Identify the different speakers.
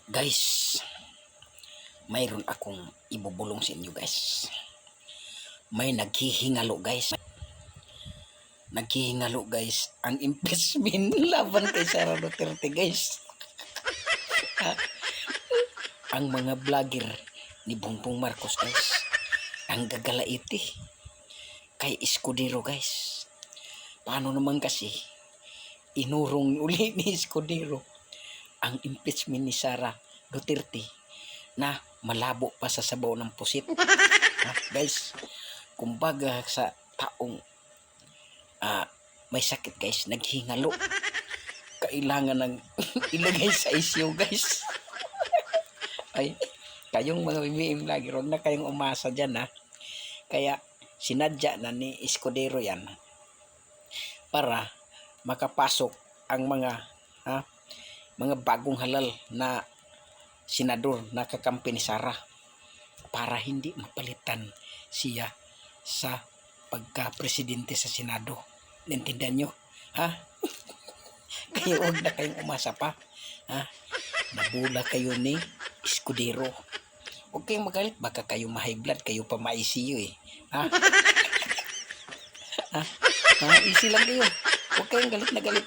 Speaker 1: Guys, mayroon akong ibubulong sa inyo guys. May naghihingalo guys. Naghihingalo guys ang impeachment laban kay Sara Duterte guys. Ang mga vlogger ni Bongbong Marcos guys. Ang gagalaiti kay Escudero guys. Paano naman kasi inurong uli ni Escudero ang impeachment ni Sara Duterte na malabo pa sa sabaw ng pusit. Guys, kumbaga sa taong may sakit guys, naghingalo, kailangan ng ilagay sa ICU guys. Ay, kayong mga BBM lagi, huwag na kayong umasa dyan Kaya sinadya na ni Escudero yan para makapasok ang mga bagong halal na senador na kakampi ni Sara para hindi mapalitan siya sa pagka-presidente sa Senado. Naintindihan nyo? Kayo huwag na kayong umasa pa. Nabula kayo ni Escudero. Huwag kayong magalit, baka kayo ma-high blood, kayo pa ma-ICU Easy lang kayo. Huwag kayong galit na galit.